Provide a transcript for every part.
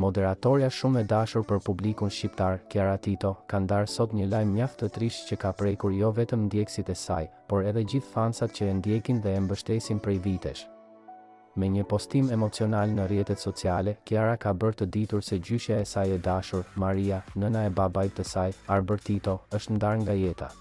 Moderatorja shumë e dashur për publikun shqiptar, Kiara Tito, ka ndarë sot një lajm mjaft të trisht që ka prekur jo vetëm ndjekësit e saj, por edhe gjithë fansat që e ndjekin dhe e mbështesin prej vitesh. Me një postim emocional në rrjetet sociale, Kiara ka bërë të ditur se gjyshja e saj e dashur, Maria, nëna e babait të saj, Arber Tito, është ndarë nga jeta.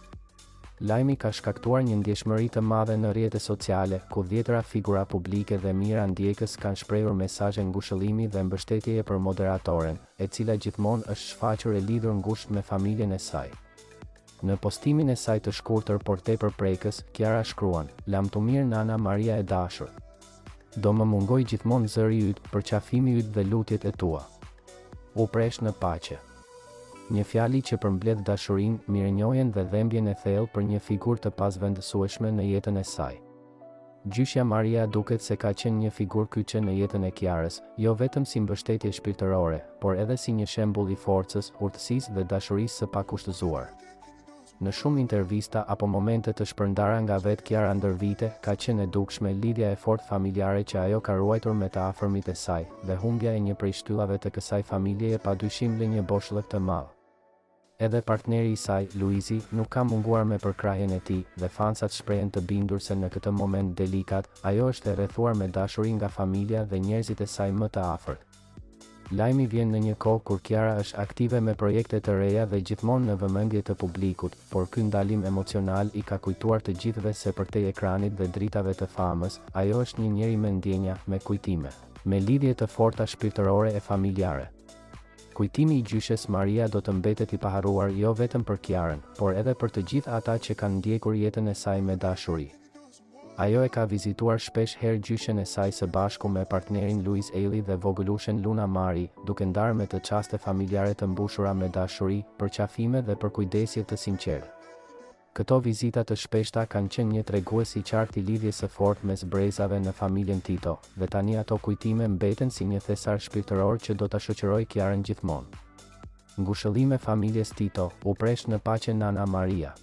Lajmi ka shkaktuar një ndjeshmëri të madhe në rrjetet sociale, ku dhjetëra figura publike dhe mijëra ndjekës kanë shprehur mesazhe ngushëllimi dhe mbështetjeje për moderatoren, e cila gjithmonë është shfaqur e lidhur ngushtë me familjen e saj. Në postimin e saj të shkurtër por tepër prekës, Kiara shkruan: "Lam të mirë nana Maria e dashur. Do më mungoj gjithmonë zëri yt, përqafimi yt dhe lutjet e tua. U presh në paqe." Një fjali që përmbledh dashurinë, mirënjohjen dhe dhembjen e thellë për një figurë të pasvendësueshme në jetën e saj. Gjyshja Maria duket se ka qenë një figurë kyçe në jetën e Kiarës, jo vetëm si mbështetje shpirtërore, por edhe si një shembull i forcës, urtësisë dhe dashurisë së pakushtëzuar. Në shumë intervista apo momente të shpërndara nga vetë Kiara ndër vite, ka qenë e dukshme lidhja e fortë familjare që ajo ka ruajtur me të afërmit e saj, dhe humbja e një prej shtyllave të kësaj familjeje padyshim lë një boshllëk të madh. Edhe partneri i saj, Luizi, nuk ka munguar me përkrahjen e tij, dhe fansat shprehen të bindur se në këtë moment delikat, ajo është e rrethuar me dashuri nga familja dhe njerëzit e saj më të afërt. Lajmi vjen në një kohë kur Kiara është aktive me projekte të reja dhe gjithmonë në vëmendje të publikut, por ky ndalim emocional i ka kujtuar të gjithëve se përtej ekranit dhe dritave të famës, ajo është një njeri me ndjenja, me kujtime, me lidhje të forta shpirtërore e familjare. Kujtimi i gjyshes Maria do të mbetet i paharruar jo vetëm për Kiarën, por edhe për të gjithë ata që kanë ndjekur jetën e saj me dashuri. Ajo e ka vizituar shpesh herë gjyshen e saj së bashku me partnerin Luis Eili dhe vogëlushen Luna Mari, duke ndarë me të çaste familjare të mbushura me dashuri, përqafime dhe përkujdesje të sinqertë. Këto vizita të shpeshta kanë qenë një tregues i qartë i lidhjes së fortë mes brezave në familjen Tito, dhe tani ato kujtime mbeten si një thesar shpirtëror që do ta shoqërojë Kiarën gjithmonë. Ngushëllime familjes Tito, u presh në paqe nana Maria.